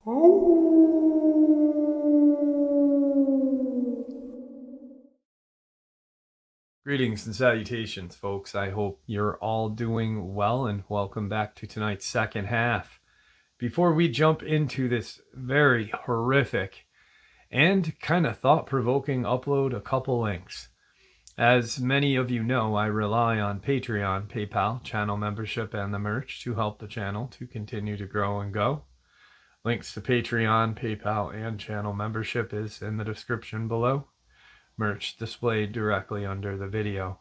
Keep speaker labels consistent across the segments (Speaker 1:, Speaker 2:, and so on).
Speaker 1: Greetings and salutations, folks. I hope you're all doing well, and welcome back to tonight's second half. Before we jump into this very horrific and kind of thought-provoking upload, a couple links. As many of you know, I rely on Patreon, PayPal, channel membership, and the merch to help the channel to continue to grow and go. Links to Patreon, PayPal, and channel membership is in the description below. Merch displayed directly under the video.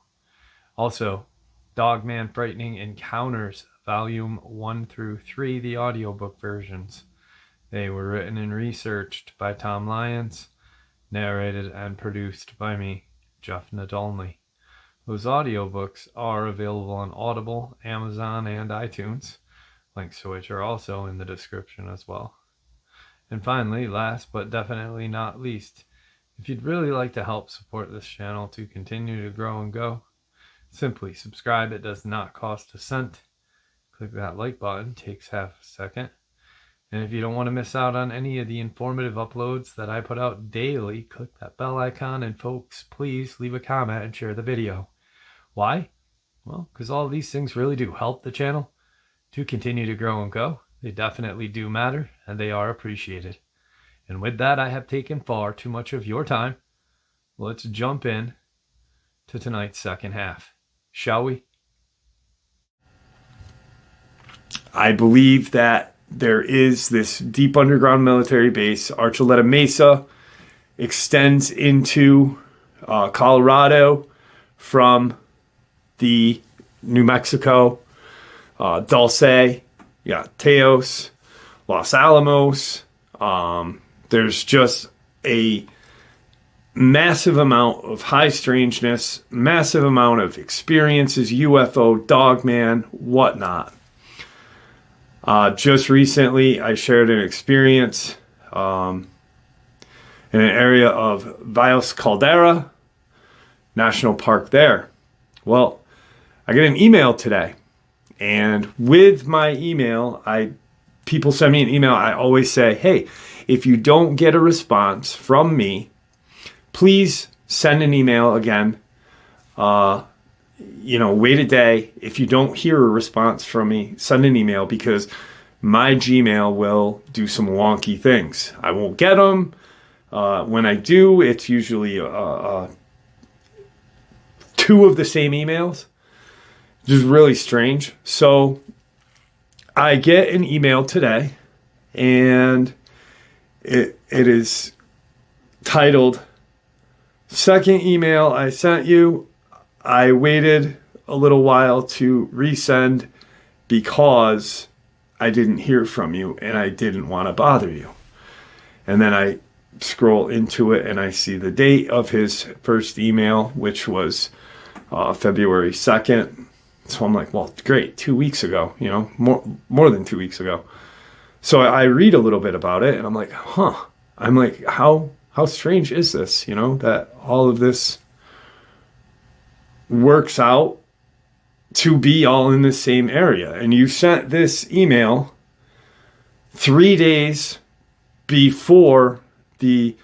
Speaker 1: Also, Dogman Frightening Encounters, Volume 1 through 3, the audiobook versions. They were written and researched by Tom Lyons, narrated and produced by me, Jeff Nadolny. Those audiobooks are available on Audible, Amazon, and iTunes, links to which are also in the description as well. And finally, last but definitely not least, if you'd really like to help support this channel to continue to grow and go, simply subscribe. It does not cost a cent. Click that like button, takes half a second. And if you don't want to miss out on any of the informative uploads that I put out daily, click that bell icon, and folks, please leave a comment and share the video. Why? Well, because all these things really do help the channel to continue to grow and go. They definitely do matter, and they are appreciated. And with that, I have taken far too much of your time. Let's jump in to tonight's second half, shall we? I believe that there is this deep underground military base. Archuleta Mesa extends into Colorado from the New Mexico, Dulce, Teos, Los Alamos. There's just a massive amount of high strangeness, massive amount of experiences, UFO, Dogman, whatnot. Just recently, I shared an experience in an area of Valles Caldera National Park there. Well, I get an email today, and with my email, people send me an email. I always say, hey, if you don't get a response from me, please send an email again. Wait a day. If you don't hear a response from me, send an email, because my Gmail will do some wonky things. I won't get them. When I do, it's usually two of the same emails, which is really strange. So I get an email today, and it is titled, "Second email I sent you. I waited a little while to resend because I didn't hear from you and I didn't want to bother you." And then I scroll into it and I see the date of his first email, which was February 2nd. So I'm like, well, great, 2 weeks ago, more than 2 weeks ago. So I read a little bit about it, and I'm like, I'm like, how strange is this, that all of this works out to be all in the same area. And you sent this email 3 days before the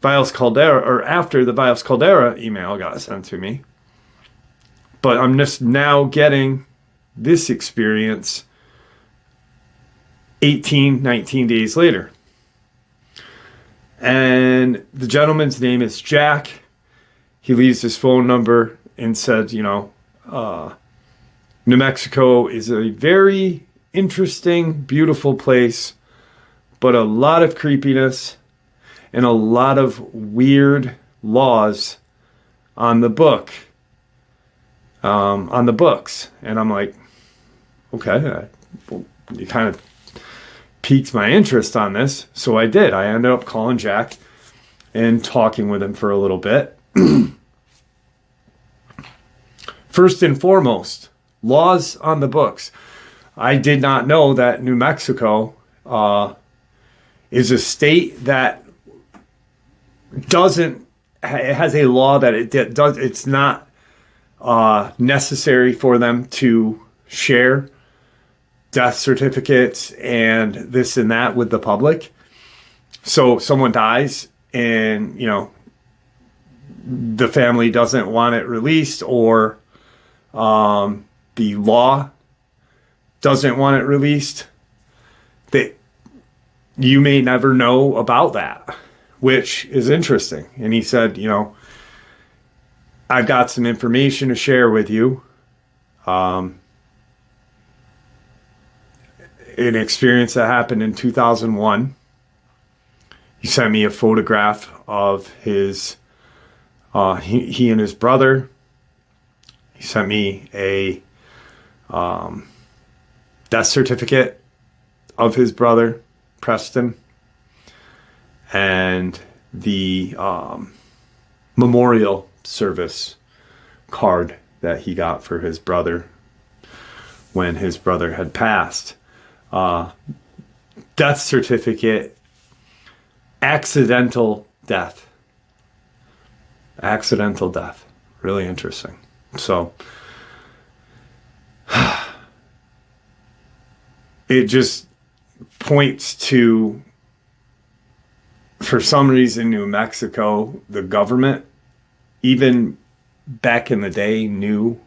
Speaker 1: Valles Caldera, or after the Valles Caldera email got sent to me. But I'm just now getting this experience 19 days later. And the gentleman's name is Jack. He leaves his phone number and said, New Mexico is a very interesting, beautiful place, but a lot of creepiness and a lot of weird laws on the books. And I'm like, okay, you kind of piqued my interest on this. So I did. I ended up calling Jack and talking with him for a little bit. First and foremost, laws on the books. I did not know that New Mexico is a state that has a law that it's not necessary for them to share death certificates and this and that with the public. So someone dies and, the family doesn't want it released, or the law doesn't want it released, that you may never know about that, which is interesting. And he said, I've got some information to share with you. An experience that happened in 2001. He sent me a photograph of his, he and his brother. He sent me a death certificate of his brother, Preston, and the memorial service card that he got for his brother when his brother had passed. Death certificate, accidental death. Accidental death. Really interesting. So, it just points to, for some reason, New Mexico, the government, even back in the day, knew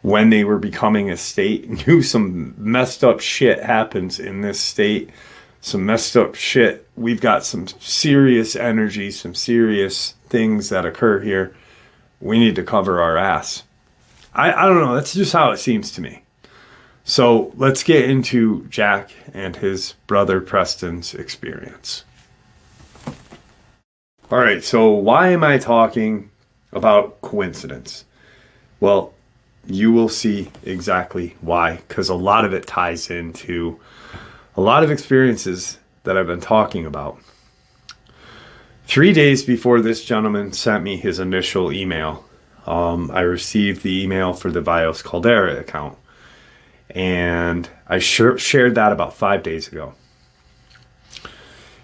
Speaker 1: when they were becoming a state, knew some messed up shit happens in this state. Some messed up shit. We've got some serious energy, some serious things that occur here. We need to cover our ass. I don't know. That's just how it seems to me. So let's get into Jack and his brother Preston's experience. All right. So why am I talking about coincidence? Well, you will see exactly why, because a lot of it ties into a lot of experiences that I've been talking about. 3 days before this gentleman sent me his initial email, I received the email for the Vios Caldera account, and I shared that about 5 days ago.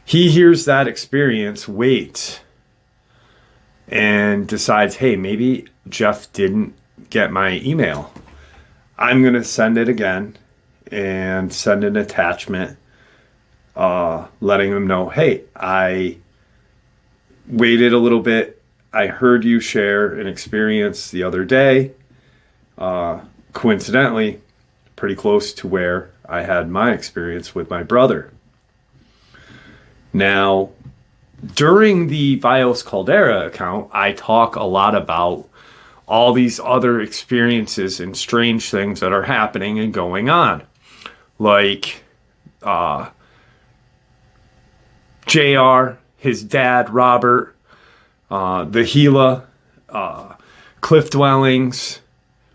Speaker 1: He hears that experience, waits, and decides, hey, maybe Jeff didn't get my email. I'm going to send it again and send an attachment letting him know, hey, I waited a little bit. I heard you share an experience the other day, coincidentally, pretty close to where I had my experience with my brother. Now, during the Vios Caldera account, I talk a lot about all these other experiences and strange things that are happening and going on. Like JR, his dad, Robert, the Gila, cliff dwellings,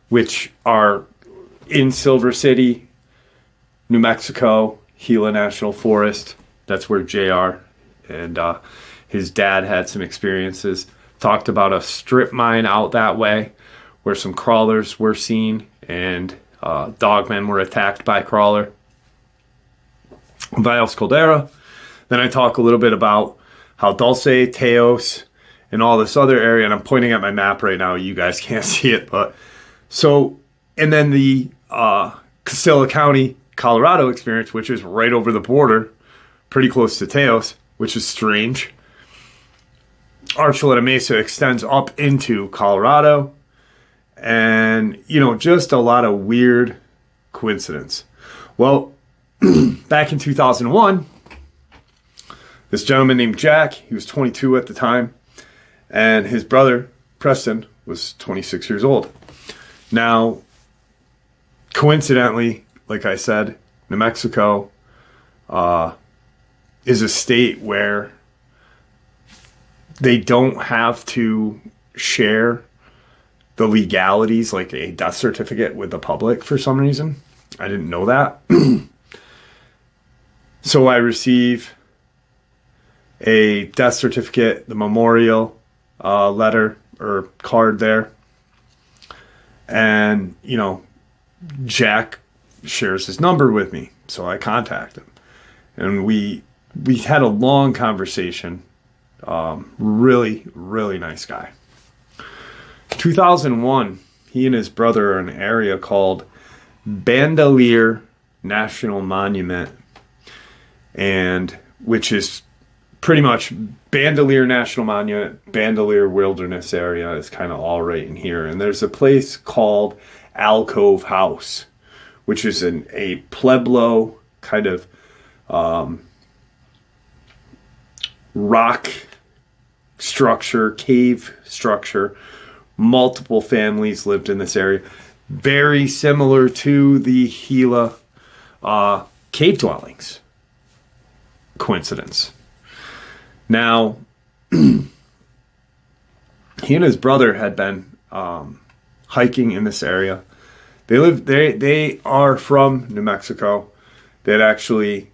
Speaker 1: which are in Silver City, New Mexico, Gila National Forest. That's where JR and his dad had some experiences. Talked about a strip mine out that way where some crawlers were seen and dogmen were attacked by crawler. Vios Caldera. Then I talk a little bit about how Dulce, Teos, and all this other area, and I'm pointing at my map right now. You guys can't see it, but so, and then the Castilla County, Colorado experience, which is right over the border, pretty close to Teos, which is strange. Archuleta Mesa extends up into Colorado, and, just a lot of weird coincidence. Well, back in 2001, this gentleman named Jack, he was 22 at the time, and his brother, Preston, was 26 years old. Now, coincidentally, like I said, New Mexico is a state where they don't have to share the legalities like a death certificate with the public for some reason. I didn't know that. So I receive a death certificate, the memorial letter or card there. And, Jack shares his number with me. So I contact him. And we had a long conversation. Really, really nice guy. 2001, he and his brother are in an area called Bandelier National Monument. And which is pretty much Bandelier National Monument, Bandelier Wilderness Area is kind of all right in here. And there's a place called Alcove House, which is a Pueblo kind of rock structure, cave structure. Multiple families lived in this area. Very similar to the Gila cave dwellings. Coincidence. Now, he and his brother had been hiking in this area. They are from New Mexico. They had actually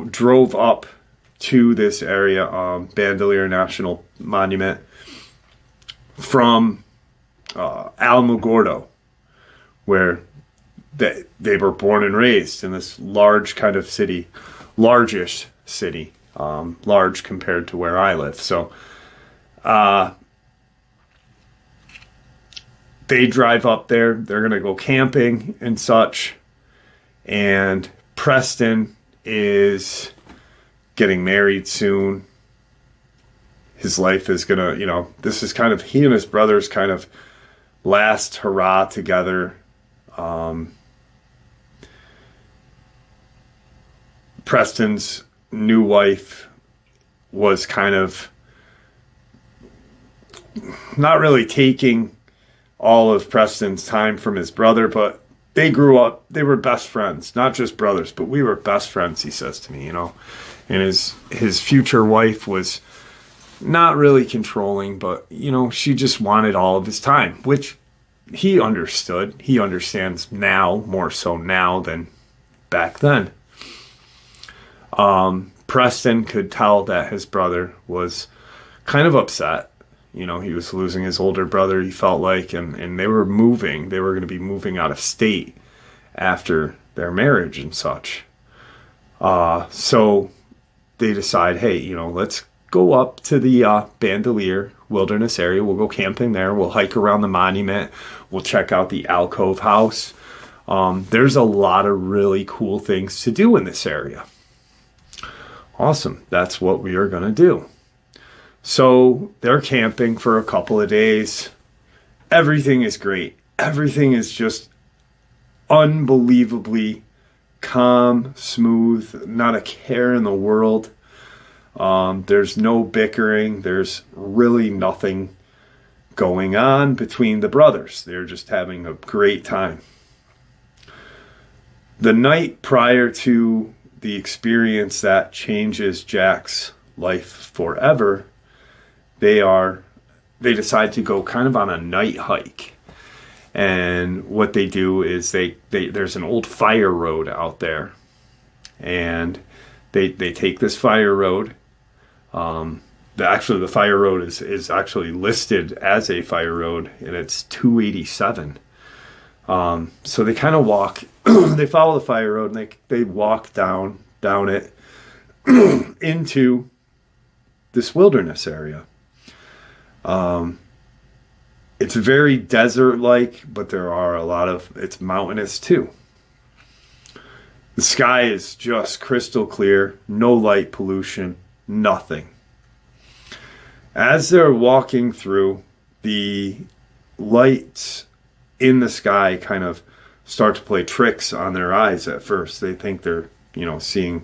Speaker 1: drove up to this area, Bandelier National Monument, from Alamogordo, where they were born and raised in this large kind of city, largish city, large compared to where I live. So they drive up there. They're going to go camping and such. And Preston is getting married soon. His life is going to, this is kind of he and his brother's kind of last hurrah together. Preston's new wife was kind of not really taking all of Preston's time from his brother, but they grew up, they were best friends, not just brothers, but we were best friends, he says to me, and his future wife was not really controlling, but, she just wanted all of his time, which he understood. He understands now, more so now than back then. Preston could tell that his brother was kind of upset. He was losing his older brother, he felt like, and they were moving. They were going to be moving out of state after their marriage and such. So they decide, hey, let's go up to the Bandelier Wilderness Area. We'll go camping there. We'll hike around the monument. We'll check out the Alcove House. There's a lot of really cool things to do in this area. Awesome. That's what we are going to do. So they're camping for a couple of days. Everything is great. Everything is just unbelievably calm, smooth, not a care in the world. There's no bickering. There's really nothing going on between the brothers. They're just having a great time. The night prior to the experience that changes Jack's life forever, they decide to go kind of on a night hike. And what they do is there's an old fire road out there, and they take this fire road. The fire road is actually listed as a fire road, and it's 287. So they kind of walk, they follow the fire road, and they walk down it into this wilderness area. It's very desert-like, but there are it's mountainous too. The sky is just crystal clear, no light pollution, nothing. As they're walking through, the lights in the sky kind of start to play tricks on their eyes at first. They think they're, seeing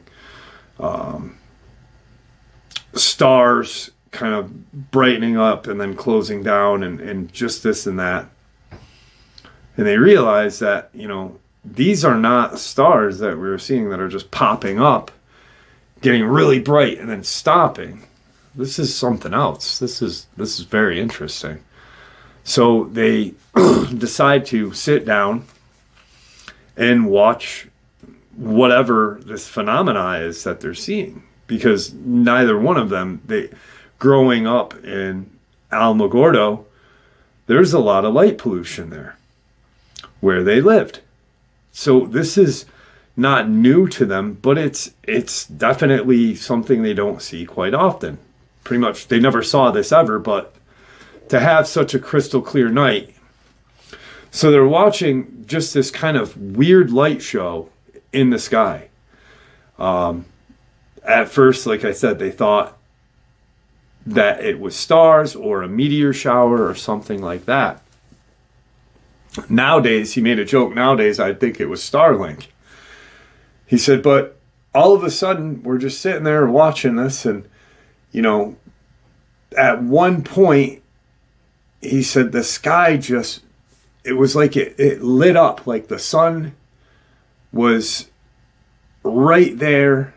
Speaker 1: stars kind of brightening up and then closing down and just this and that. And they realize that, these are not stars that we were seeing that are just popping up, getting really bright and then stopping. This is something else. This is very interesting. So they decide to sit down and watch whatever this phenomena is that they're seeing, because neither one of them, growing up in Alamogordo, there's a lot of light pollution there where they lived. So this is not new to them, but it's definitely something they don't see quite often. Pretty much they never saw this ever, but to have such a crystal clear night. So they're watching just this kind of weird light show in the sky. at first, like I said, they thought that it was stars or a meteor shower or something like that. Nowadays, he made a joke, nowadays I think it was Starlink. He said, but all of a sudden, we're just sitting there watching this, and, you know, at one point, he said the sky just, it was like it lit up, like the sun was right there,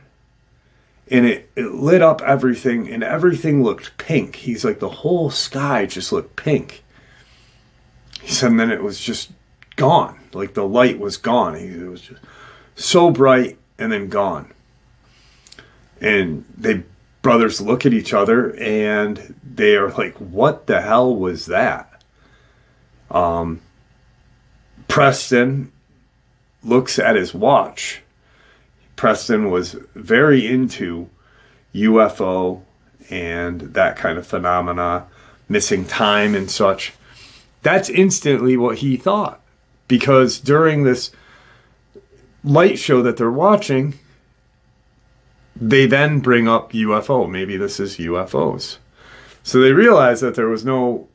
Speaker 1: and it lit up everything, and everything looked pink. He's like, the whole sky just looked pink. He said, and then it was just gone. Like the light was gone. It was just so bright and then gone. And they brothers look at each other and they are like, what the hell was that? Preston looks at his watch. Preston was very into UFO and that kind of phenomena, missing time and such. That's instantly what he thought, because during this light show that they're watching, they then bring up UFO. Maybe this is UFOs. So they realized that there was no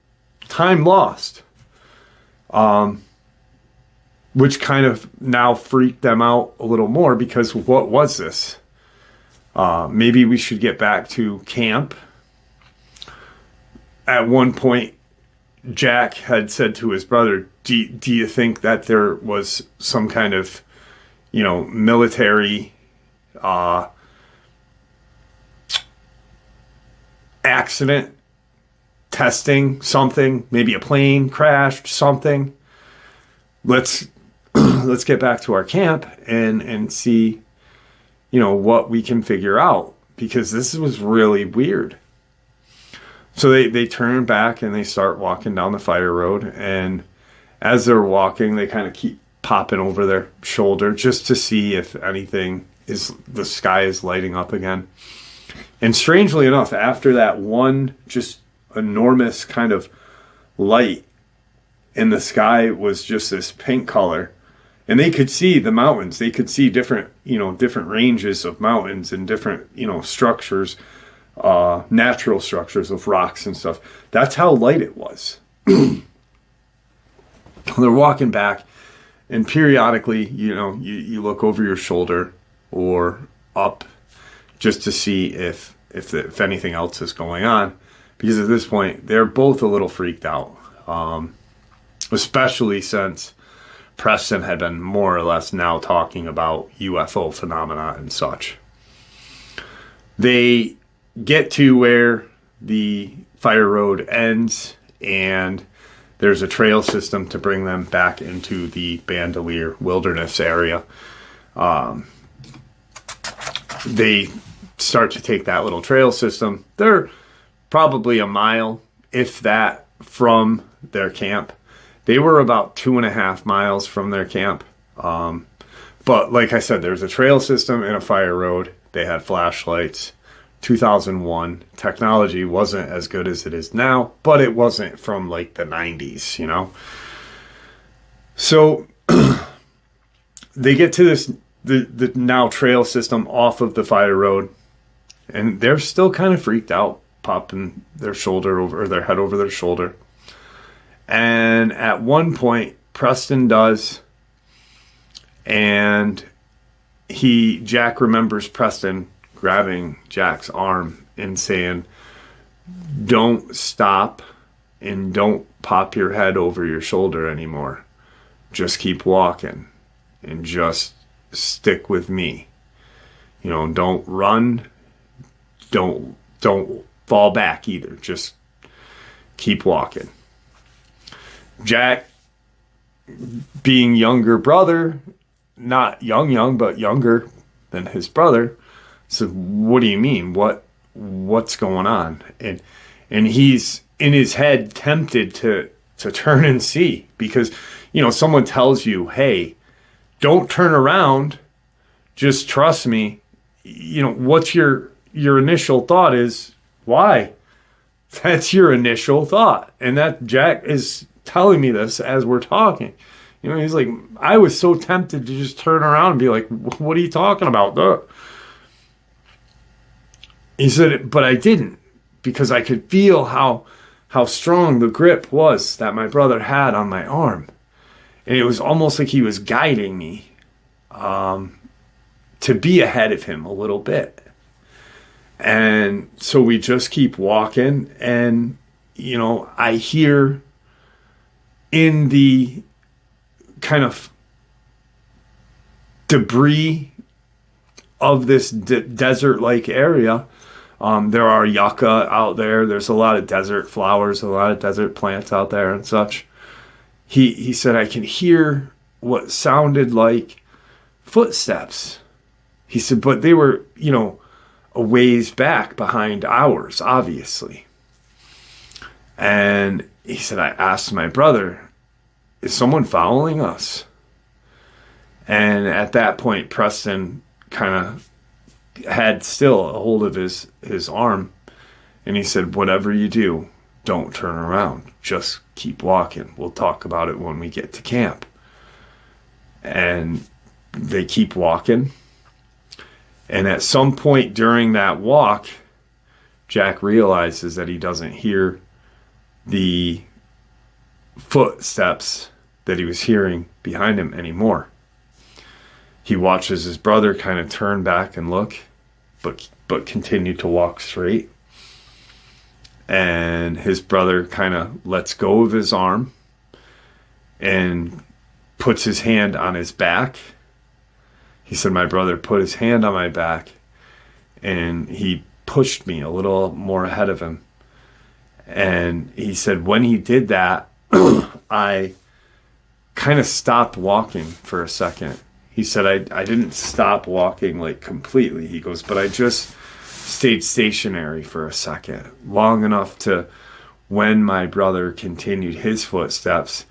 Speaker 1: time lost, which kind of now freaked them out a little more, because what was this? Maybe we should get back to camp. At one point, Jack had said to his brother, do you think that there was some kind of, military accident, testing, something, maybe a plane crashed, something? Let's get back to our camp and see, what we can figure out, because this was really weird. So they turn back and they start walking down the fire road, and as they're walking, they kind of keep popping over their shoulder just to see if anything the sky is lighting up again. And strangely enough, after that one just enormous kind of light in the sky was just this pink color, and they could see the mountains. They could see different ranges of mountains and different, structures, natural structures of rocks and stuff. That's how light it was. They're walking back, and periodically, you look over your shoulder or up just to see if anything else is going on, because at this point they're both a little freaked out, especially since Preston had been more or less now talking about UFO phenomena and such. They get to where the fire road ends, and there's a trail system to bring them back into the Bandelier wilderness area. They start to take that little trail system. They're probably a mile, if that, from their camp. They were about 2.5 miles from their camp. But like I said, there's a trail system and a fire road. They had flashlights. 2001. Technology wasn't as good as it is now, but it wasn't from like the 90s, So they get to the now trail system off of the fire road, and they're still kind of freaked out, popping their head over their shoulder. And at one point, Preston does, and Jack remembers Preston grabbing Jack's arm and saying, don't stop and don't pop your head over your shoulder anymore. Just keep walking and just stick with me. Don't run. Don't fall back either. Just keep walking. Jack, being younger brother, not young, but younger than his brother, said, what do you mean? What's going on? And he's in his head tempted to turn and see, because, someone tells you, hey, don't turn around, just trust me. What's your initial thought is, why? That's your initial thought. And that Jack is telling me this as we're talking. He's like, I was so tempted to just turn around and be like, what are you talking about? He said, but I didn't, because I could feel how strong the grip was that my brother had on my arm. And it was almost like he was guiding me to be ahead of him a little bit. And so we just keep walking, and, you know, I hear in the kind of debris of this desert-like area, there are yucca out there. There's a lot of desert flowers, a lot of desert plants out there and such. He said, I can hear what sounded like footsteps. He said, but they were, you know, a ways back behind ours, obviously. And he said, I asked my brother, is someone following us? And at that point, Preston kind of had still a hold of his arm. And he said, whatever you do, don't turn around. Just keep walking. We'll talk about it when we get to camp. And they keep walking. And at some point during that walk, Jack realizes that he doesn't hear the footsteps that he was hearing behind him anymore. He watches his brother kind of turn back and look, but continue to walk straight. And his brother kind of lets go of his arm and puts his hand on his back. He said, my brother put his hand on my back and he pushed me a little more ahead of him. And he said, when he did that, I kind of stopped walking for a second. He said, I didn't stop walking like completely. He goes, but I just stayed stationary for a second, long enough to when my brother continued his footsteps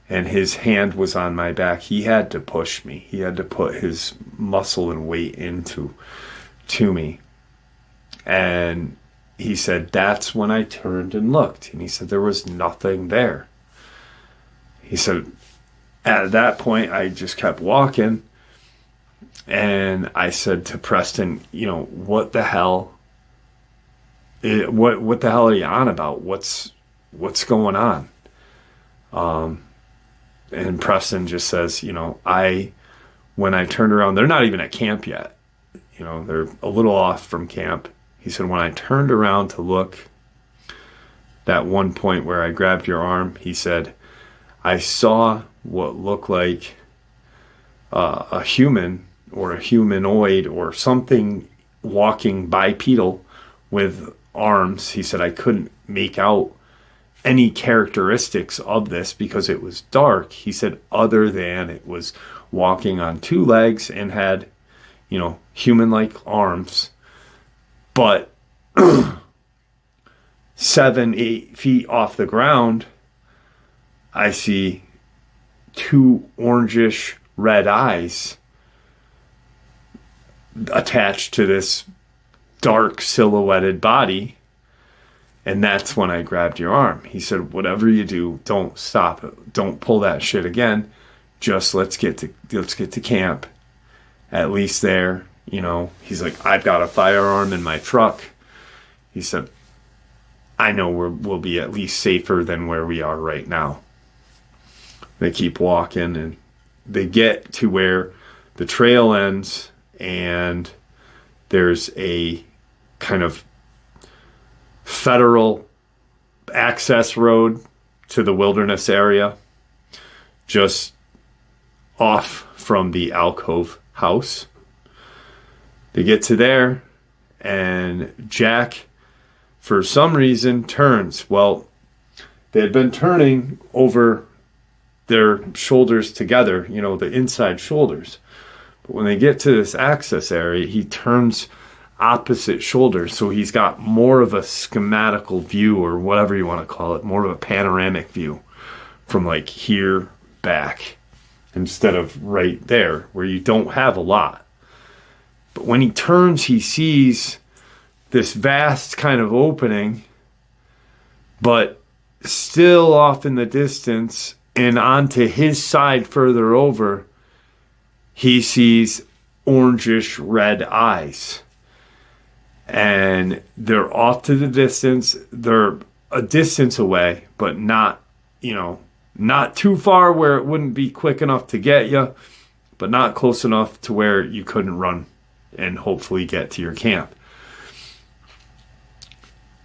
Speaker 1: and his hand was on my back, he had to push me. He had to put his muscle and weight into me. And he said, that's when I turned and looked. And he said, there was nothing there. He said, at that point, I just kept walking. And I said to Preston, you know, what the hell? What the hell are you on about? What's going on? And Preston just says, you know, when I turned around, they're not even at camp yet. You know, they're a little off from camp. He said, when I turned around to look, that one point where I grabbed your arm, he said, I saw what looked like a human or a humanoid or something walking bipedal with arms. He said, I couldn't make out any characteristics of this because it was dark. He said, other than it was walking on two legs and had, you know, human-like arms, but 7-8 feet off the ground, I see two orangish red eyes attached to this dark silhouetted body. And that's when I grabbed your arm. He said, whatever you do, don't stop it. Don't pull that shit again. Just let's get to camp. At least there, you know, he's like, I've got a firearm in my truck. He said, I know we'll be at least safer than where we are right now. They keep walking and they get to where the trail ends and there's a kind of federal access road to the wilderness area just off from the alcove house. They get to there and Jack, for some reason, turns. Well, they had been turning over their shoulders together, you know, the inside shoulders. But when they get to this access area, he turns opposite shoulders, so he's got more of a schematical view, or whatever you want to call it, more of a panoramic view from like here back instead of right there where you don't have a lot. But when he turns, he sees this vast kind of opening, but still off in the distance and onto his side further over, he sees orangish red eyes. And they're off to the distance. They're a distance away, but not, not too far where it wouldn't be quick enough to get you, but not close enough to where you couldn't run and hopefully get to your camp.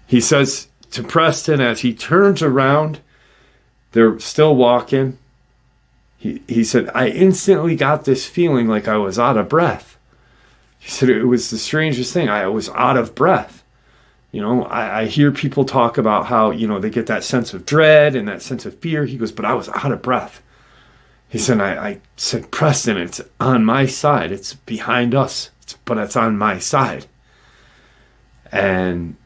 Speaker 1: He says to Preston, as he turns around, they're still walking. He said, I instantly got this feeling like I was out of breath. He said it was the strangest thing. I was out of breath. I hear people talk about how, they get that sense of dread and that sense of fear. He goes, but I was out of breath. He said, I said, Preston, it's on my side. It's behind us, but it's on my side. And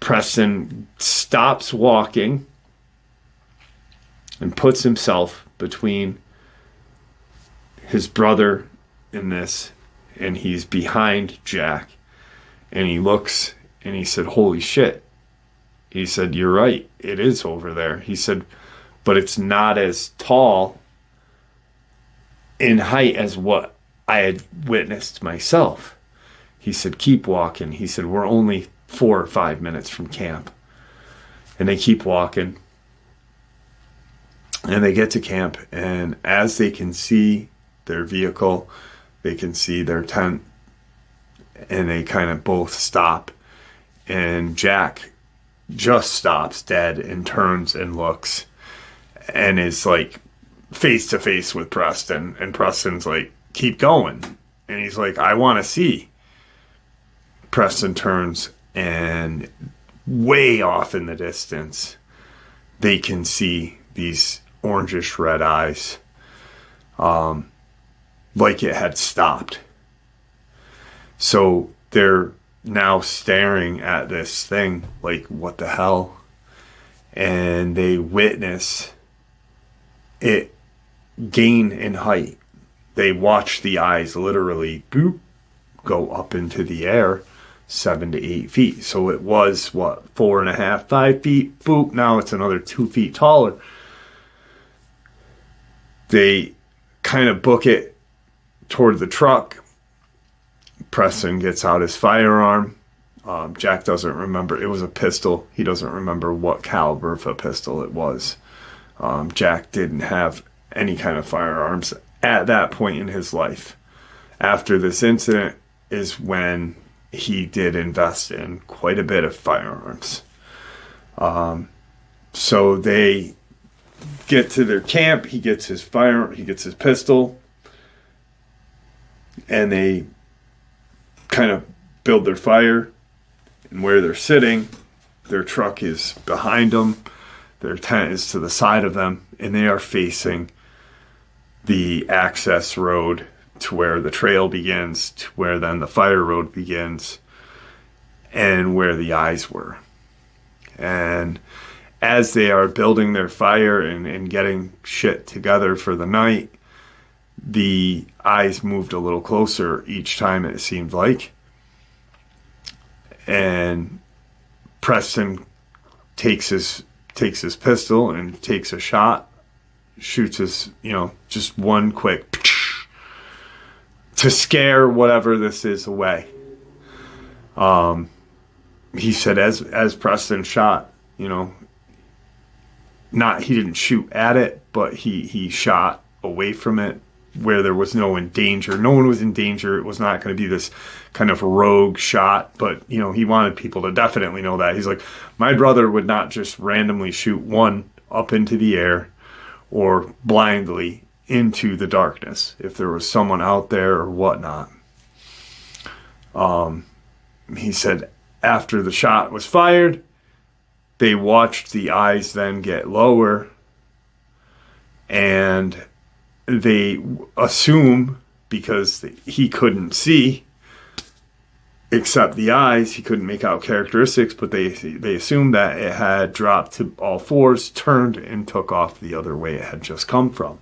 Speaker 1: Preston stops walking and puts himself between his brother and this, and he's behind Jack. And he looks and he said, holy shit. He said, you're right, it is over there. He said, but it's not as tall in height as what I had witnessed myself. He said, keep walking. He said, we're only 4 or 5 minutes from camp. And they keep walking. And they get to camp. And as they can see their vehicle, they can see their tent. And they kind of both stop. And Jack just stops dead and turns and looks. And is like face to face with Preston. And Preston's like, keep going. And he's like, I want to see. Preston turns, and way off in the distance, they can see these orangish red eyes, like it had stopped. So they're now staring at this thing like, what the hell? And they witness it gain in height. They watch the eyes literally boop, go up into the air 7 to 8 feet. So it was 4.5, 5 feet, boop, now it's another 2 feet taller. They kind of book it toward the truck. Preston gets out his firearm. Jack doesn't remember. It was a pistol. He doesn't remember what caliber of a pistol it was. Jack didn't have any kind of firearms at that point in his life. After this incident is when he did invest in quite a bit of firearms. So they get to their camp. He gets his pistol, and they kind of build their fire. And where they're sitting, their truck is behind them. Their tent is to the side of them, and they are facing the access road to where the trail begins, to where then the fire road begins, and where the eyes were. And as they are building their fire and getting shit together for the night, the eyes moved a little closer each time, it seemed like. And Preston takes his pistol and takes a shot, shoots his, just one quick to scare whatever this is away. He said as Preston shot, he didn't shoot at it, but he shot away from it where there was no one danger. No one was in danger. It was not going to be this kind of rogue shot, but he wanted people to definitely know that. He's like, my brother would not just randomly shoot one up into the air or blindly into the darkness if there was someone out there or whatnot. He said after the shot was fired, they watched the eyes then get lower, and they assume, because he couldn't see except the eyes, he couldn't make out characteristics, but they assumed that it had dropped to all fours, turned, and took off the other way it had just come from.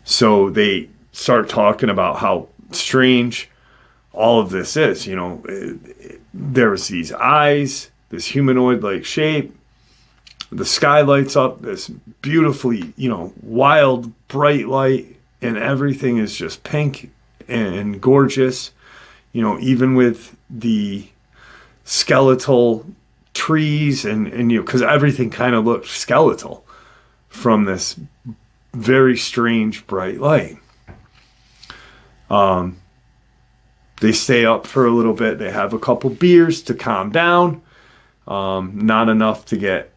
Speaker 1: So they start talking about how strange all of this is. There was these eyes, this humanoid-like shape. The sky lights up, this beautifully, wild, bright light, and everything is just pink and gorgeous. Even with the
Speaker 2: skeletal trees and you know, because everything kind of looked skeletal from this very strange bright light. They stay up for a little bit. They have a couple beers to calm down. Not enough to get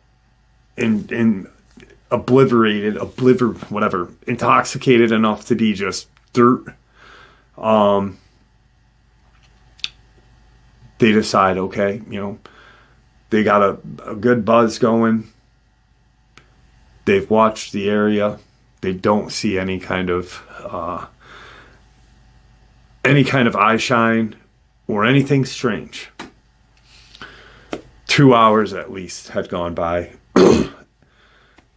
Speaker 2: intoxicated enough to be just dirt. They decide, okay, you know, they got a good buzz going. They've watched the area. They don't see any kind of eye shine or anything strange. 2 hours at least had gone by.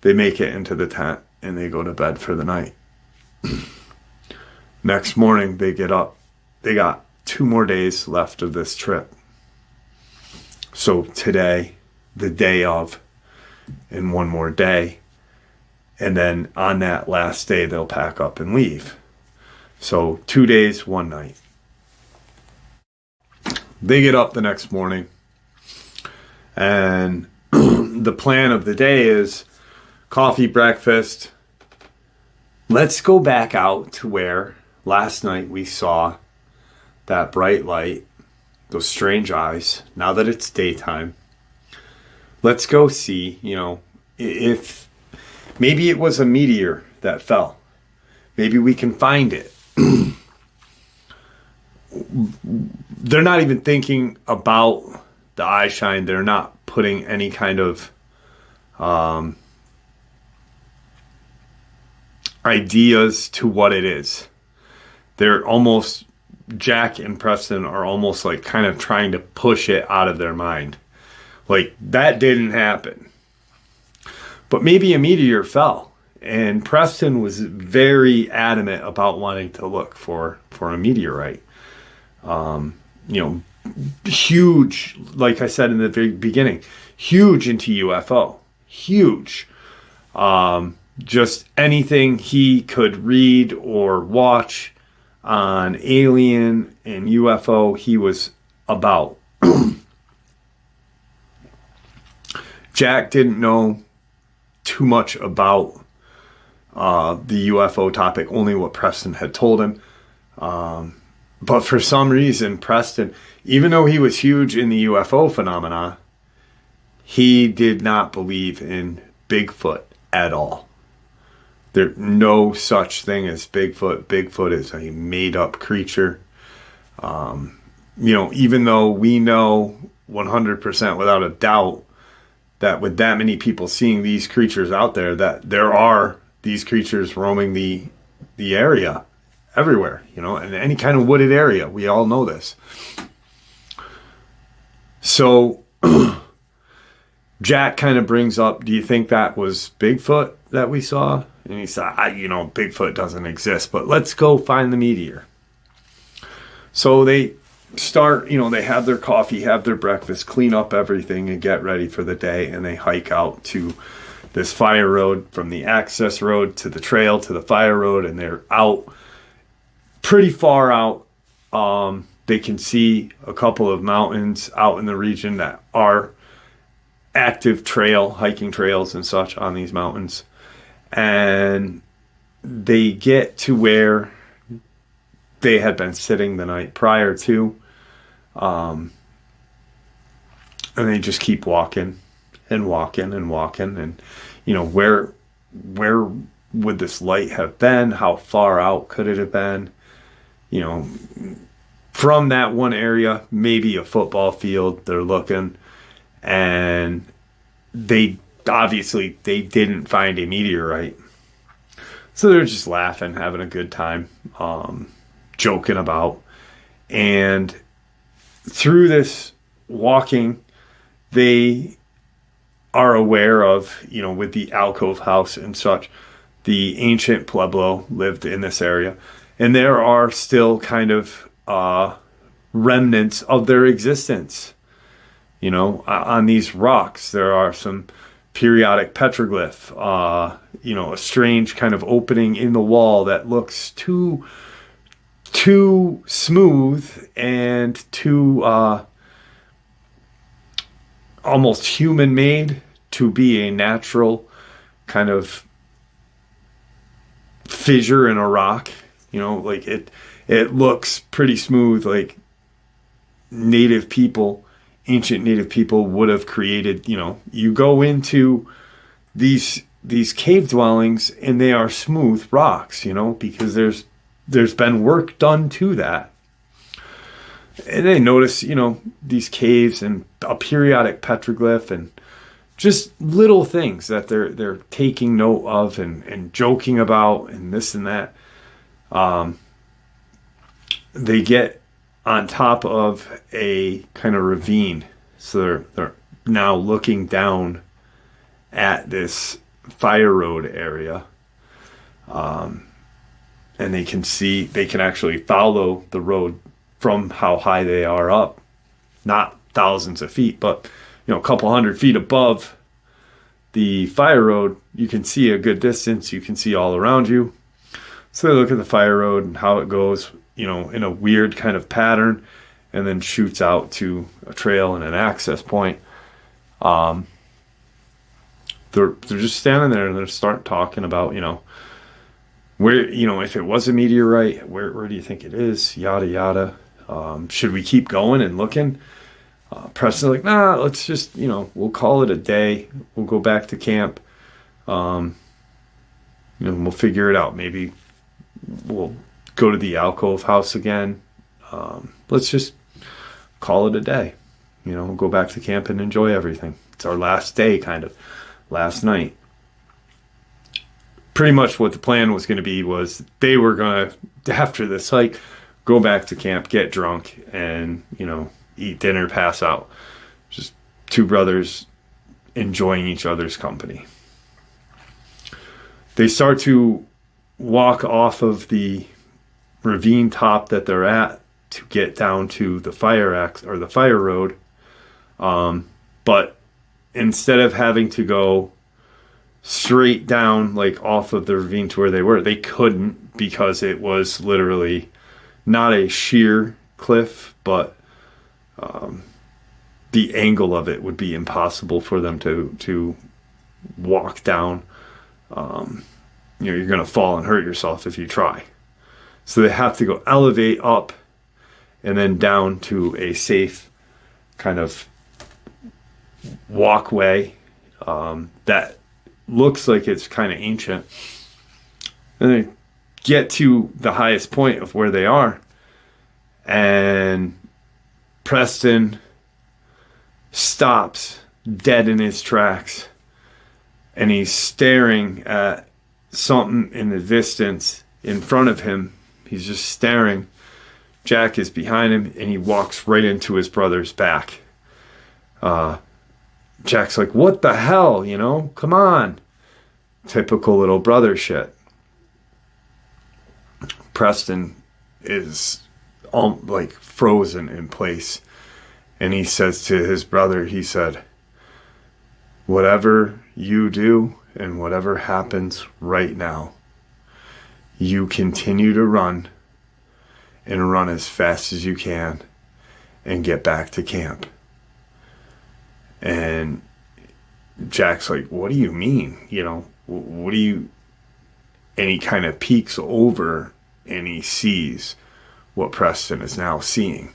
Speaker 2: They make it into the tent and they go to bed for the night. Next morning they get up. They got 2 more days left of this trip. So today, the day of, and 1 more day. And then on that last day, they'll pack up and leave. So 2 days, 1 night. They get up the next morning. And the plan of the day is coffee, breakfast. Let's go back out to where last night we saw that bright light, those strange eyes. Now that it's daytime, let's go see, you know, if maybe it was a meteor that fell. Maybe we can find it. They're not even thinking about the eye shine. They're not putting any kind of ideas to what it is. They're almost, Jack and Preston are almost like kind of trying to push it out of their mind. Like, that didn't happen. But maybe a meteor fell. And Preston was very adamant about wanting to look for a meteorite. You know, huge, like I said in the very beginning, huge into UFO. Huge. Just anything he could read or watch on alien and UFO, he was about. Jack didn't know too much about the UFO topic, only what Preston had told him. But for some reason, Preston, even though he was huge in the UFO phenomena, he did not believe in Bigfoot at all. There's no such thing as Bigfoot. Bigfoot is a made-up creature. You know, even though we know 100% without a doubt that with that many people seeing these creatures out there, that there are these creatures roaming the area everywhere, you know, in any kind of wooded area. We all know this. So Jack kind of brings up, do you think that was Bigfoot that we saw? And he said, you know, Bigfoot doesn't exist, but let's go find the meteor. So they start, you know, they have their coffee, have their breakfast, clean up everything and get ready for the day. And they hike out to this fire road, from the access road to the trail to the fire road. And they're out pretty far out. They can see a couple of mountains out in the region that are active hiking trails and such on these mountains. And they get to where they had been sitting the night prior to. And they just keep walking and walking and walking. And, you know, where would this light have been? How far out could it have been? You know, from that one area, maybe a football field, they're looking. And they didn't find a meteorite. So they're just laughing, having a good time, joking about. And through this walking, they are aware of, you know, with the alcove house and such, the ancient Pueblo lived in this area. And there are still kind of remnants of their existence. You know, on these rocks, there are some periodic petroglyph, you know, a strange kind of opening in the wall that looks too smooth and too almost human made to be a natural kind of fissure in a rock. You know, like it looks pretty smooth, like native people, ancient native people would have created. You know, you go into these cave dwellings and they are smooth rocks, you know, because there's been work done to that. And they notice, you know, these caves and a periodic petroglyph and just little things that they're taking note of and joking about and this and that. They get on top of a kind of ravine. So they're now looking down at this fire road area. And they can actually follow the road from how high they are up. Not thousands of feet, but, you know, a couple hundred feet above the fire road, you can see a good distance. You can see all around you. So they look at the fire road and how it goes, you know, in a weird kind of pattern, and then shoots out to a trail and an access point. They're just standing there and they start talking about, you know, where, you know, if it was a meteorite, where do you think it is? Yada yada. Should we keep going and looking? Preston's like, nah, let's just, you know, we'll call it a day. We'll go back to camp. You know, we'll figure it out. Maybe we'll go to the alcove house again. Let's just call it a day. You know, we'll go back to camp and enjoy everything. It's our last day, kind of. Last night. Pretty much what the plan was going to be was they were going to, after this hike, go back to camp, get drunk, and, you know, eat dinner, pass out. Just two brothers enjoying each other's company. They start to walk off of the ravine top that they're at to get down to the the fire road. But instead of having to go straight down, like off of the ravine to where they were, they couldn't, because it was literally not a sheer cliff, but the angle of it would be impossible for them to walk down. You know, you're going to fall and hurt yourself if you try. So they have to go elevate up and then down to a safe kind of walkway that looks like it's kind of ancient. And they get to the highest point of where they are, and Preston stops dead in his tracks, and he's staring at something in the distance in front of him. He's just staring. Jack is behind him, and he walks right into his brother's back. Jack's like, what the hell, you know? Come on. Typical little brother shit. Preston is like frozen in place. And he says to his brother, he said, whatever you do and whatever happens right now, you continue to run and run as fast as you can and get back to camp. And Jack's like, what do you mean? You know, what do you... And he kind of peeks over and he sees what Preston is now seeing.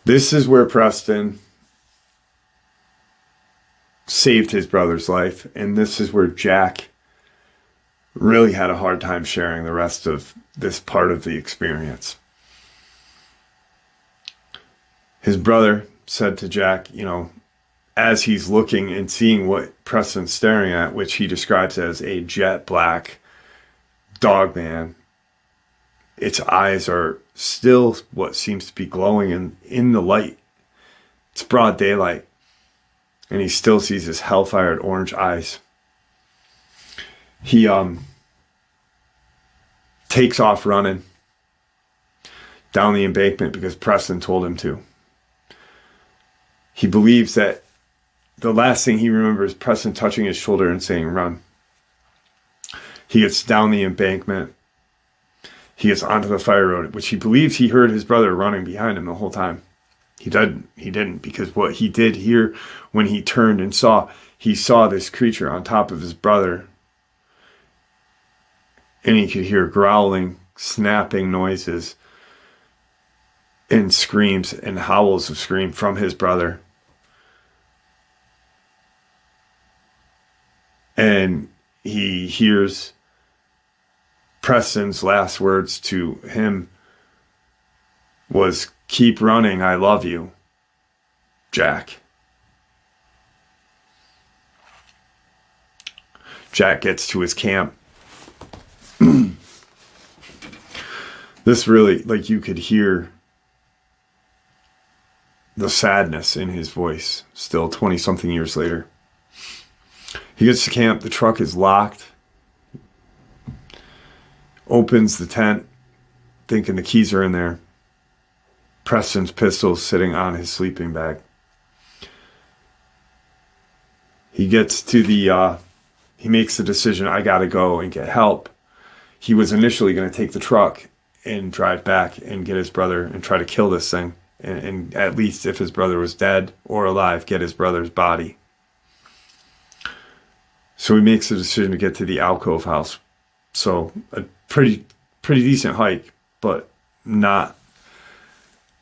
Speaker 2: This is where Preston saved his brother's life. And this is where Jack really had a hard time sharing the rest of this part of the experience. His brother said to Jack, you know, as he's looking and seeing what Preston's staring at, which he describes as a jet black Dogman, its eyes are still what seems to be glowing in the light. It's broad daylight, and he still sees his hellfired orange eyes. He takes off running down the embankment because Preston told him to. He believes that the last thing he remembers is Preston touching his shoulder and saying, run. He gets down the embankment. He gets onto the fire road, which he believes he heard his brother running behind him the whole time. He didn't, because what he did here, when he turned and saw this creature on top of his brother, and he could hear growling, snapping noises, and screams and howls of scream from his brother. And he hears Preston's last words to him was, "Keep running, I love you, Jack." Jack gets to his camp. This really, like, you could hear the sadness in his voice still 20-something years later. He gets to camp. The truck is locked. Opens the tent, thinking the keys are in there. Preston's pistol sitting on his sleeping bag. He gets to he makes the decision, I gotta go and get help. He was initially going to take the truck and drive back and get his brother and try to kill this thing. And at least, if his brother was dead or alive, get his brother's body. So he makes the decision to get to the alcove house. So a pretty decent hike, but not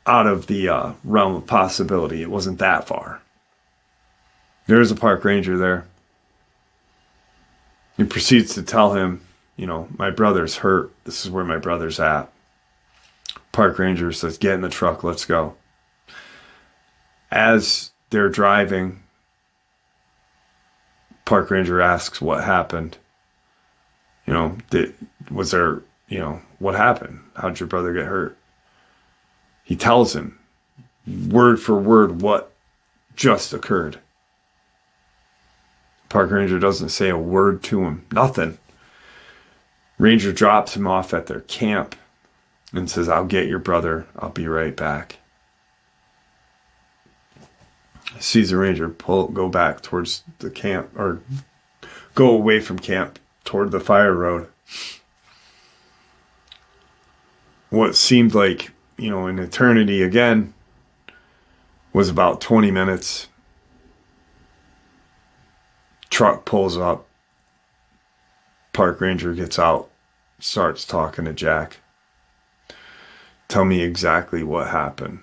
Speaker 2: out of the realm of possibility. It wasn't that far. There's a park ranger there. He proceeds to tell him, my brother's hurt. This is where my brother's at. Park ranger says, get in the truck, let's go. As they're driving, park ranger asks what happened. Was there, what happened? How'd your brother get hurt? He tells him word for word what just occurred. Park ranger doesn't say a word to him. Nothing. Ranger drops him off at their camp and says, I'll get your brother. I'll be right back. Sees the ranger go back towards the camp, or go away from camp toward the fire road. What seemed like, an eternity again was about 20 minutes. Truck pulls up. Park ranger gets out, starts talking to Jack. Tell me exactly what happened.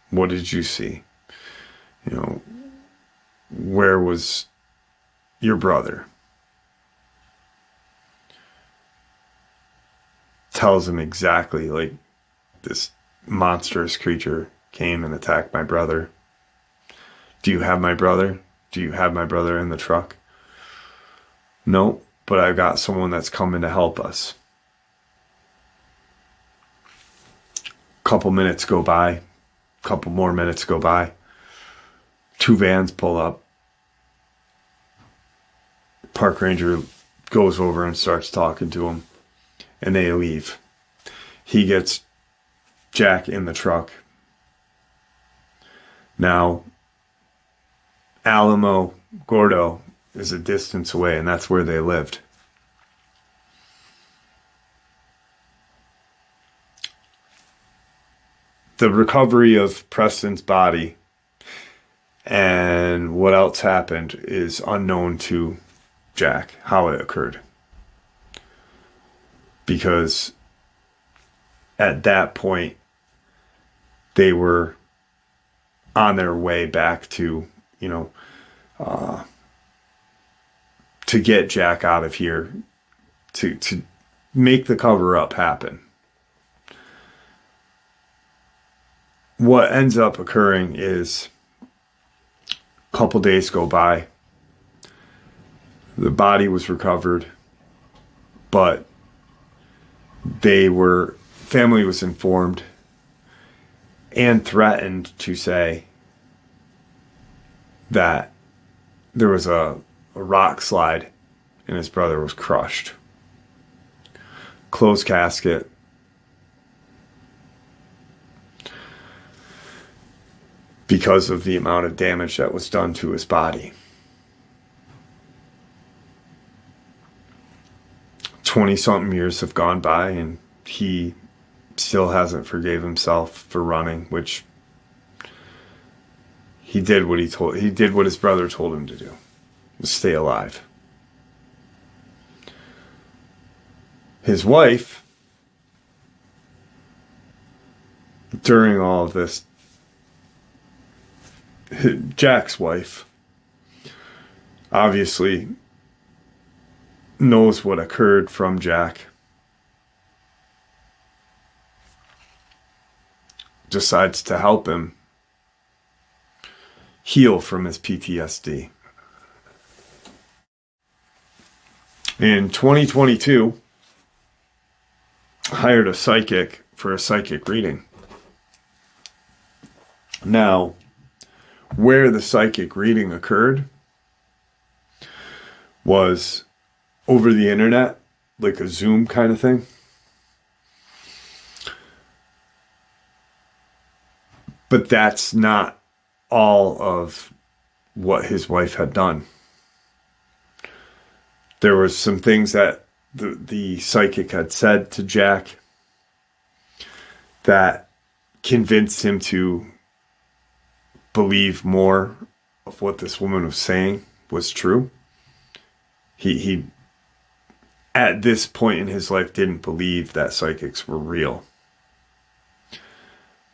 Speaker 2: What did you see? Where was your brother? Tells him exactly, like, this monstrous creature came and attacked my brother. Do you have my brother? Do you have my brother in the truck? No, but I've got someone that's coming to help us. Couple minutes go by. Couple more minutes go by. 2 vans pull up. Park ranger goes over and starts talking to him. And they leave. He gets Jack in the truck. Now, Alamo Gordo is a distance away, and that's where they lived. The recovery of Preston's body and what else happened is unknown to Jack, how it occurred. Because at that point, they were on their way back to, to get Jack out of here, to make the cover-up happen. What ends up occurring is a couple days go by. The body was recovered, but family was informed and threatened to say that there was a rock slide and his brother was crushed. Closed casket. Because of the amount of damage that was done to his body. 20-something years have gone by and he still hasn't forgave himself for running, which he did what his brother told him to do, was stay alive. His wife, during all of this, Jack's wife, obviously knows what occurred from Jack. Decides to help him heal from his PTSD. In 2022, hired a psychic for a psychic reading. Now, where the psychic reading occurred was over the internet, like a Zoom kind of thing. But that's not all of what his wife had done. There was some things that the psychic had said to Jack that convinced him to believe more of what this woman was saying was true. He at this point in his life didn't believe that psychics were real.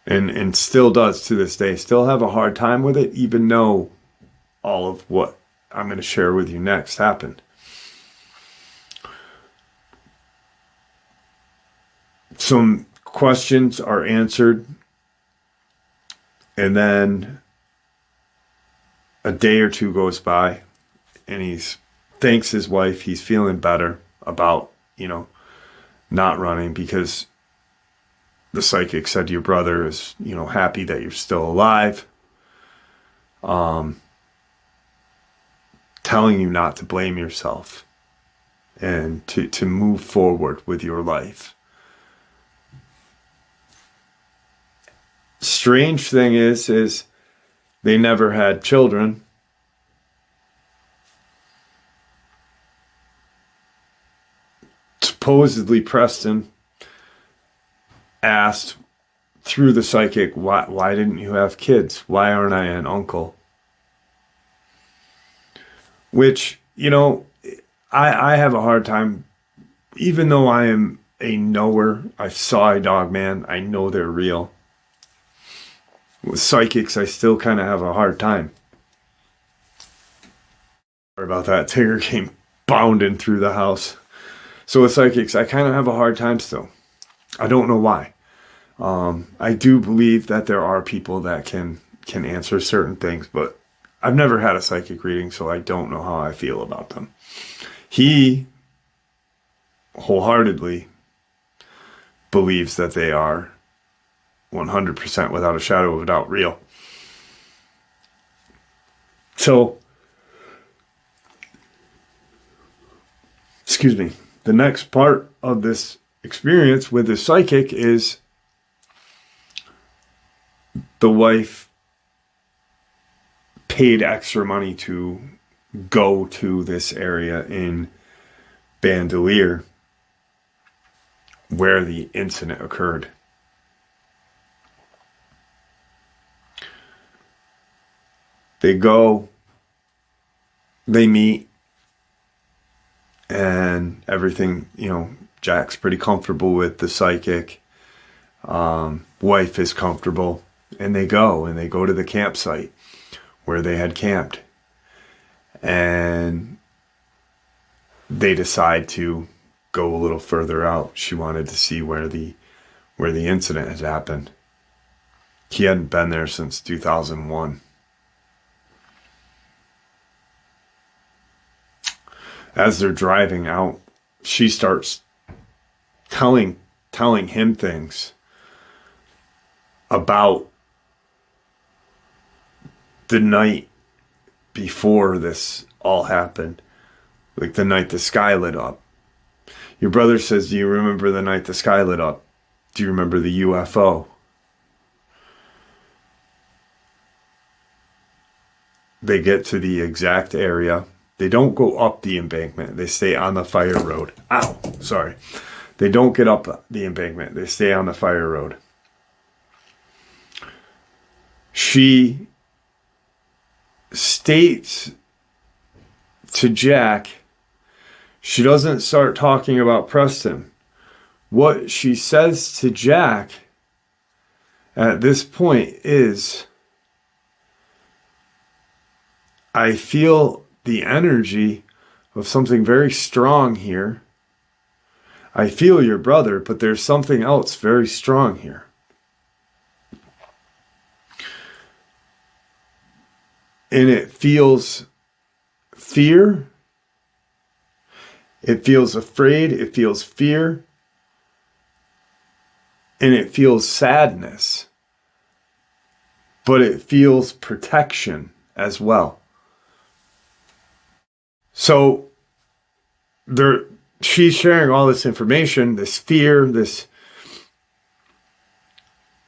Speaker 2: And still does to this day. Still have a hard time with it, even though all of what I'm going to share with you next happened. Some questions are answered, and then a day or two goes by, and he thanks his wife. He's feeling better about, not running, because the psychic said your brother is, happy that you're still alive. Telling you not to blame yourself and to move forward with your life. Strange thing is they never had children. Supposedly Preston asked through the psychic, why didn't you have kids? Why aren't I an uncle? Which, I have a hard time, even though I am a knower, I saw a Dogman, I know they're real. With psychics, I still kind of have a hard time. Sorry about that. Tigger came bounding through the house. So with psychics, I kind of have a hard time still. I don't know why. I do believe that there are people that can answer certain things, but I've never had a psychic reading, so I don't know how I feel about them. He wholeheartedly believes that they are 100% without a shadow of a doubt real. So, excuse me, the next part of this experience with the psychic is the wife paid extra money to go to this area in Bandelier where the incident occurred. They go, they meet, and everything, Jack's pretty comfortable with the psychic. Wife is comfortable, and they go to the campsite where they had camped. And they decide to go a little further out. She wanted to see where the incident had happened. He hadn't been there since 2001. As they're driving out, she starts telling him things about the night before this all happened. Like the night the sky lit up. Your brother says, do you remember the night the sky lit up? Do you remember the UFO? They get to the exact area. They don't go up the embankment. They stay on the fire road. Ow, sorry. They don't get up the embankment. They stay on the fire road. She states to Jack, she doesn't start talking about Preston. What she says to Jack at this point is, I feel the energy of something very strong here. I feel your brother, but there's something else very strong here. And it feels fear. It feels afraid. It feels fear. And it feels sadness. But it feels protection as well. So she's sharing all this information, this fear,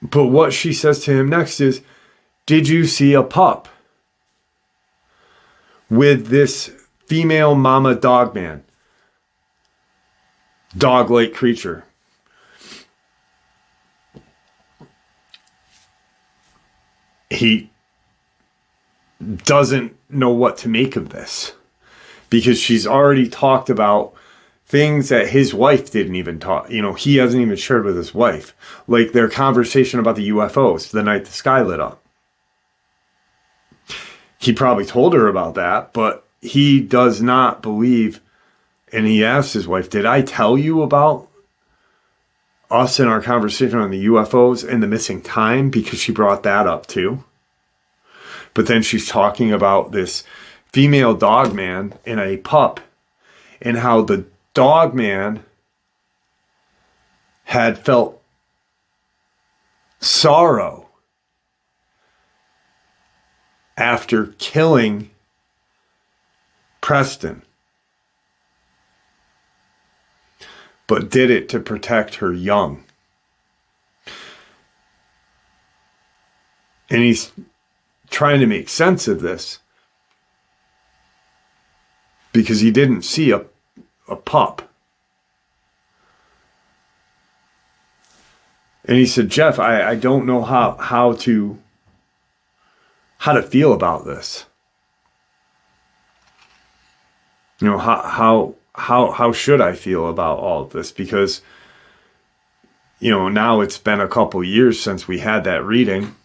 Speaker 2: but what she says to him next is, did you see a pup with this female mama Dogman, dog-like creature? He doesn't know what to make of this, because she's already talked about things that his wife didn't even talk. He hasn't even shared with his wife. Like their conversation about the UFOs the night the sky lit up. He probably told her about that, but he does not believe. And he asked his wife, did I tell you about us in our conversation on the UFOs and the missing time? Because she brought that up too. But then she's talking about this female Dogman and a pup, and how the Dogman had felt sorrow after killing Preston, but did it to protect her young. And he's trying to make sense of this, because he didn't see a pup. And he said, Jeff, I don't know how to feel about this. How should I feel about all of this? Because, now it's been a couple years since we had that reading.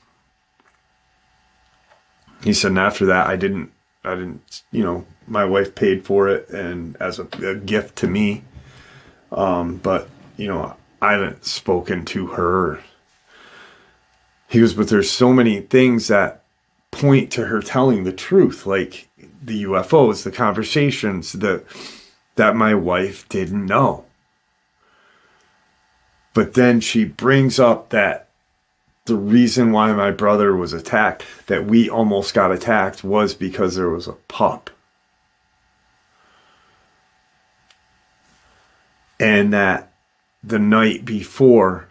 Speaker 2: He said, and after that, I didn't, my wife paid for it and as a gift to me. But, I haven't spoken to her. He goes, but there's so many things that point to her telling the truth, like the UFOs, the conversations that my wife didn't know. But then she brings up that the reason why my brother was attacked, that we almost got attacked, was because there was a pup. And that the night before,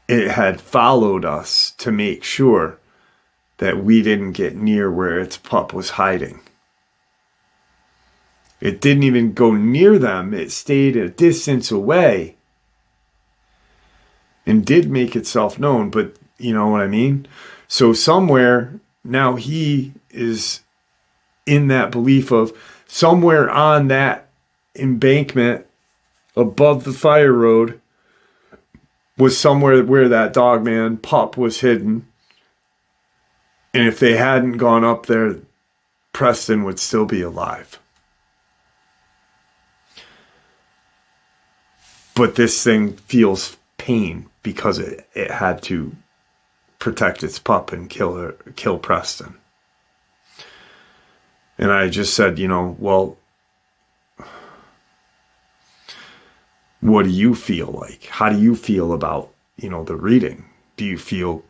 Speaker 2: it had followed us to make sure that we didn't get near where its pup was hiding. It didn't even go near them. It stayed a distance away and did make itself known, but you know what I mean? So somewhere now he is in that belief of somewhere on that embankment above the fire road was somewhere where that Dogman pup was hidden. And if they hadn't gone up there, Preston would still be alive. But this thing feels pain because it had to protect its pup and kill Preston. And I just said, well, what do you feel like? How do you feel about, the reading? Do you feel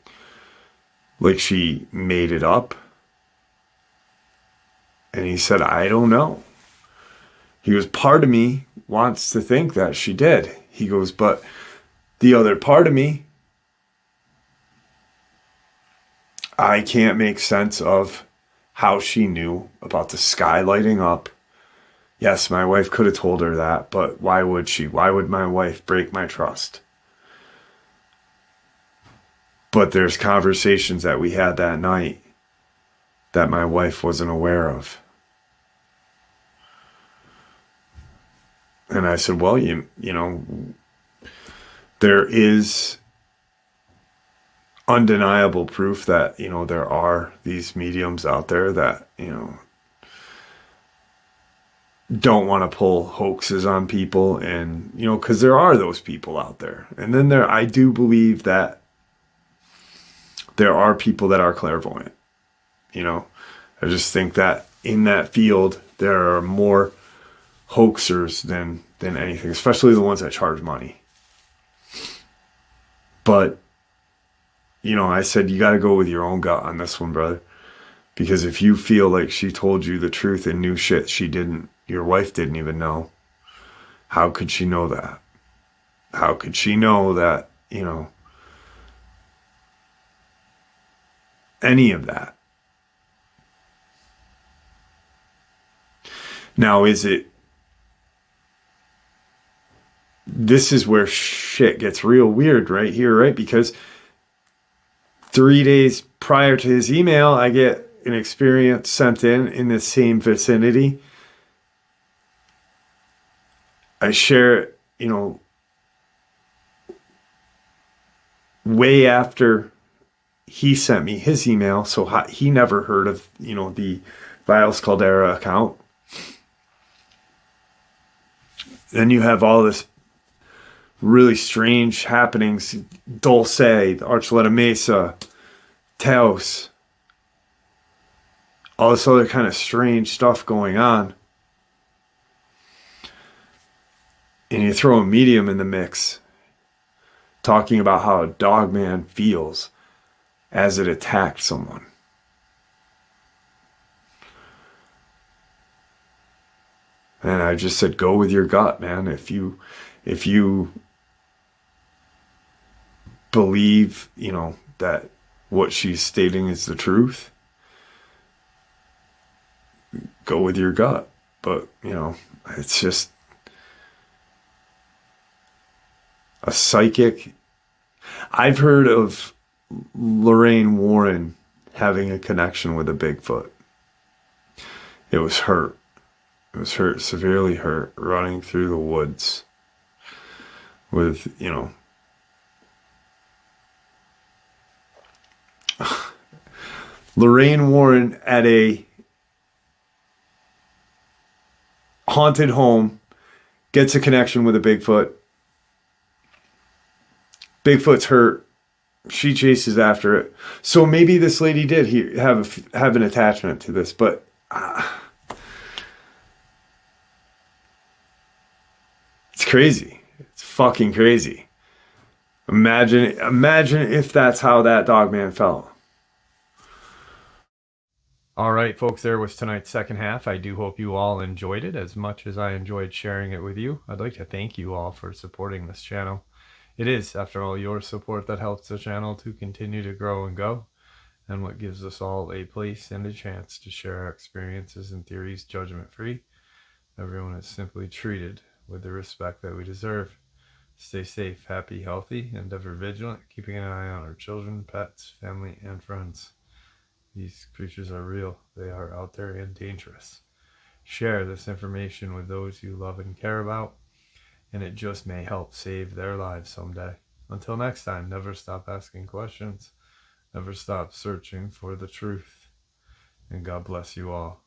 Speaker 2: like she made it up? And he said, I don't know. He goes, part of me wants to think that she did. He goes, but the other part of me, I can't make sense of how she knew about the sky lighting up. Yes, my wife could have told her that, but why would she? Why would my wife break my trust? But there's conversations that we had that night that my wife wasn't aware of. And I said, well, you know, there is undeniable proof that, you know, there are these mediums out there that, you know, don't want to pull hoaxes on people. And, you know, because there are those people out there. And then I do believe that there are people that are clairvoyant. You know, I just think that in that field, there are more hoaxers than anything, especially the ones that charge money. But, you know, I said, you got to go with your own gut on this one, brother. Because if you feel like she told you the truth and knew shit she didn't, your wife didn't even know, how could she know that? How could she know that, you know, any of that? Now, this is where shit gets real weird right here, right? Because 3 days prior to his email, I get an experience sent in the same vicinity. I share it, you know, way after he sent me his email. So he never heard of, you know, the Vials Caldera account. Then you have all this really strange happenings. Dulce, Archuleta Mesa, Taos. All this other kind of strange stuff going on. And you throw a medium in the mix, talking about how a Dogman feels as it attacked someone. And I just said, go with your gut, man. If you believe, you know, that what she's stating is the truth, go with your gut. But, you know, it's just a psychic. I've heard of Lorraine Warren having a connection with a Bigfoot. It was hurt. It was hurt, severely hurt, running through the woods with, you know, Lorraine Warren at a haunted home gets a connection with a Bigfoot. Bigfoot's hurt. She chases after it. So maybe this lady did have an attachment to this, but it's crazy. It's fucking crazy. Imagine if that's how that Dogman felt.
Speaker 1: All right, folks, there was tonight's second half. I do hope you all enjoyed it as much as I enjoyed sharing it with you. I'd like to thank you all for supporting this channel. It is, after all, your support that helps the channel to continue to grow and go, and what gives us all a place and a chance to share our experiences and theories judgment-free. Everyone is simply treated with the respect that we deserve. Stay safe, happy, healthy, and ever vigilant, keeping an eye on our children, pets, family, and friends. These creatures are real. They are out there and dangerous. Share this information with those you love and care about, and it just may help save their lives someday. Until next time, never stop asking questions. Never stop searching for the truth. And God bless you all.